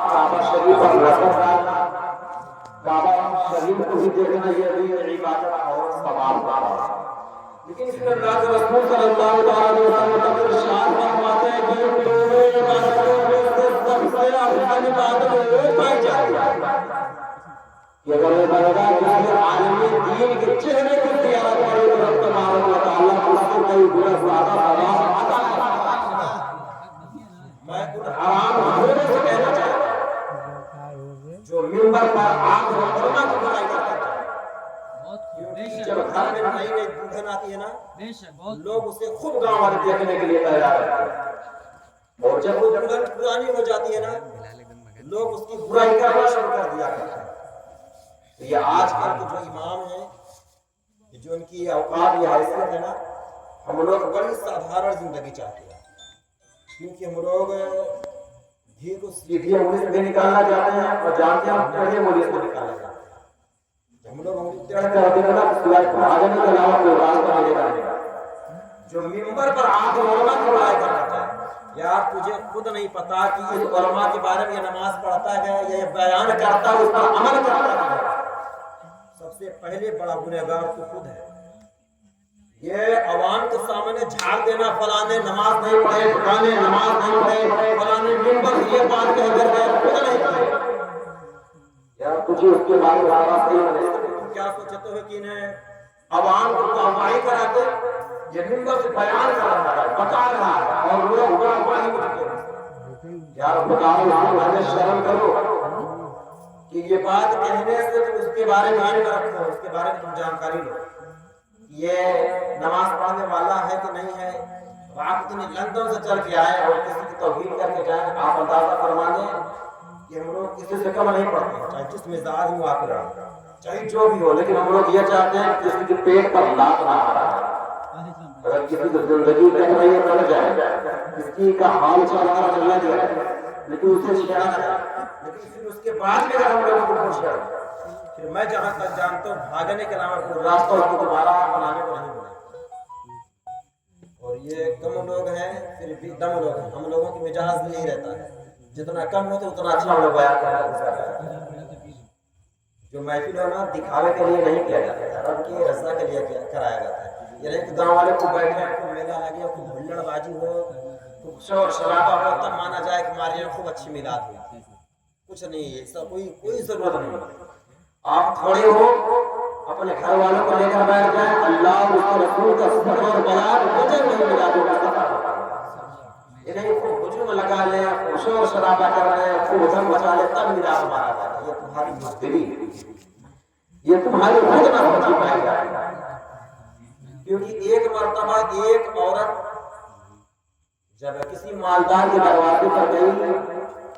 काबा शरीफ पर नजर डालना, काबा शरीफ को भी देखना, ये भी इबादत और सवाब का है। लेकिन इसमें अल्लाह के रसूल सल्लल्लाहु अलैहि वसल्लम का इरशाद फरमाते हैं कि पूरे इबादतों में से सबसे अफजल इबादत वो पाई जाती है कि अगर ये बंदा किसी आलमी दीन के चेहरे को ज़ियारत करे तो रब तबारक व तआला उसको कई गुना ज़्यादा सवाब अता फरमाता है। मैं कुछ हराम होने से कहना चाहता हूं, जो मिंबर पर आग और उलमा की बुराई करता है, क्योंकि जब घर में नई नई दुल्हन आती है ना, लोग उसे खूब गांव वाले देखने के लिए तैयार रहते हैं, और जब वो दुल्हन पुरानी हो जाती है ना, लोग उसकी बुराई करना शुरू कर दिया करते हैं। तो ये आजकल के जो इमाम हैं, जो इनकी औकात या हैसियत है ना, हम लोग बड़ी साधारण जिंदगी चाहते हैं, क्योंकि हम लोग घी को सीधी उंगली से भी निकालना चाहते हैं और जानते हैं हम टेढ़ी उंगली से निकालना चाहते हैं। जब हम लोग उंगली टेढ़ करते हैं ना, सिवाय भागने के अलावा कोई रास्ता नहीं निकालेगा। जो मिंबर पर आके उलमा की बुराई करता है, यार तुझे खुद नहीं पता कि इस उलमा के बारे में ये नमाज पढ़ता है या ये बयान करता है, उस पर अमल करता है, सबसे पहले बड़ा गुनहगार तो खुद है। ये अवाम के सामने झाड़ देना, फलाने नमाज नहीं पढ़े, फलाने नमाज नहीं पढ़े, फलाने मिंबर ये बात कह कर गए, खुद नहीं किए, यार तुझे उसके बारे में आवाज नहीं बने। तुम क्या सोचते हो कि इन्हें अवाम को अगवाई कराते, ये मिंबर से बयान कर रहा है, बता रहा है, और लोग अगवाई करते हैं। यार बताओ, शर्म करो कि ये बात कहने से तुम उसके बारे में मान रखो, उसके बारे में तुम जानकारी लो, ये नमाज पढ़ने वाला है कि नहीं है। आप इतने लंदन से चल के आए और किसी की तौहीद करके जाए, आप अंदाजा फरमाने कि हम लोग किसी से कम नहीं पढ़ते, चाहे जिस मिजाज में आकर चाहे जो भी हो, लेकिन हम लोग ये चाहते हैं कि किसी के पेट पर लात ना आ रहा है। अगर किसी की जिंदगी कट रही है चल जाए, किसी का हाल चल रहा चलने दिया, लेकिन उसे छेड़ा ना जाए। लेकिन फिर उसके बाद में अगर हम लोगों को पूछा, फिर मैं जहां तक जानता हूँ भागने के अलावा कोई रास्ता को दोबारा बनाने को नहीं मिला। और ये कम लोग हैं, फिर भी दम लोग हैं। हम लोगों की मिजाज भी यही रहता है, जितना कम होते उतना अच्छा हम लोग बयान करना। जो महफिल होना दिखावे के लिए नहीं किया जाता है, रब की रज़ा के लिए कराया जाता है। ये नहीं कि गाँव वाले खूब बैठे हैं, खूब मेला लगे, खूब हुल्लड़बाजी हो, खूब शोर शराबा हो, तब माना जाए कि हमारे यहाँ खूब अच्छी मिलाद हुई। कुछ नहीं है, इसका कोई जरूरत नहीं। आप खड़े हो, अपने घर वालों को लेकर बैठ जाए, अल्लाह उसके रसूल का जिक्र और बयान मुझे नहीं मिला तो ये नहीं खूब हुजूम लगा ले, शोर शराबा कर रहे हैं, खूब धम मचा ले, तब मिलाद मारा जाता है। ये तुम्हारी मजदूरी, ये तुम्हारी खुद ना समझ पाएगा। क्योंकि एक मर्तबा एक औरत जब किसी मालदार के दरवाजे पर गई,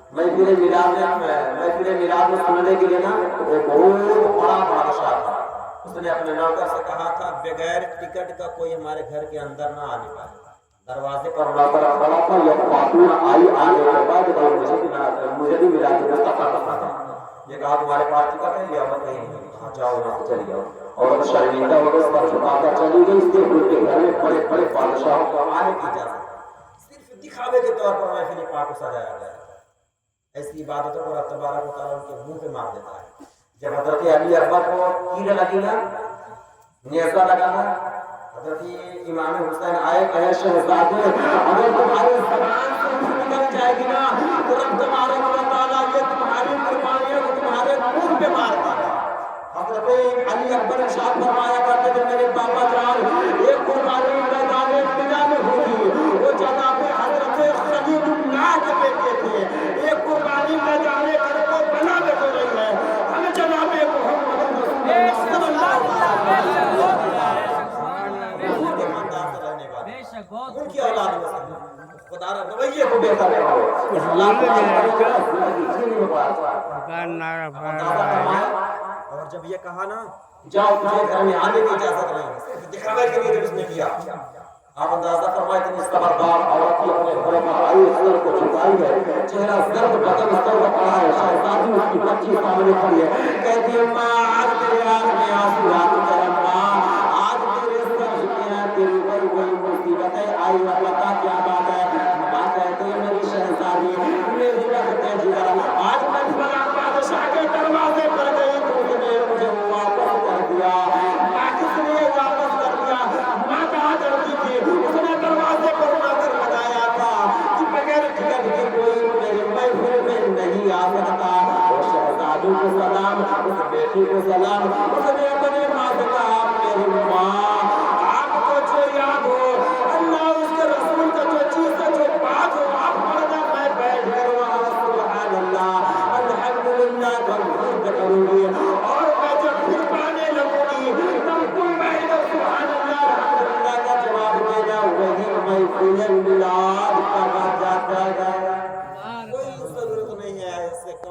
महफिल मिलाद में सुनने के लिए ना, वो बहुत बड़ा बादशाह था। उसने अपने नौकर से कहा था बगैर टिकट का कोई हमारे घर के अंदर ना आने पाए। दरवाजे पर नौकर खड़ा था, यह खातून आई, आने के बाद मुझे भी मिला ये कहा तुम्हारे पास टिकट है, ये औरत नहीं है, कहा जाओ ना चली जाओ। और शर्मिंदा होकर सर झुकाकर चली गई। इसके उनके घर में बड़े बड़े बादशाहों को आने की इजाजत, सिर्फ दिखावे के तौर पर महफिल पाक को सजाया गया। ऐसी इबादतों को रब तबारक व तआला उनके मुंह पे मार देता है। जब हजरत अली अकबर को कीड़े लगी ना, नेज़ा लगा ना, हजरत इमाम हुसैन आए, कहे शहजादे अगर तुम्हारे ज़बान से निकल जाएगी ना तो रब तबारक व तआला ये तुम्हारी कुर्बानियों को तुम्हारे मुंह पे मार देगा। हजरत अली अकबर इरशाद फरमाया करते थे, मेरे पापा जान एक कुर्बानी मैदान बिना में हुई, वो जगह पे हजरत खलीलुल्लाह के बेटे थे। एक कुर्बानी मैदान करको बना में हो रही है, हमें जनाब मोहम्मद सल्लल्लाहु अलैहि वसल्लम उनकी औलाद में से खुदा रवैये को बेहतर बनाओ। और जब ये कहा ना जाओ तुझे घर में आने की इजाजत नहीं, दिखावे के लिए उसने किया। आप अंदाजा फरमाए कि इस खबरदार औरत की अपने घरों में आई, सर को झुकाई है, चेहरा गर्द बदन सर पर पड़ा है, शहजादी उसकी बच्ची सामने खड़ी है, कहती है माँ आज तेरे आँख में आंसू आ चुके हैं, माँ आज तेरे सर झुके हैं, तेरी वही मुसीबत है आई है, बता क्या बात है। माँ कहती है मेरी शहजादी मेरी जिगर علیہ وسلم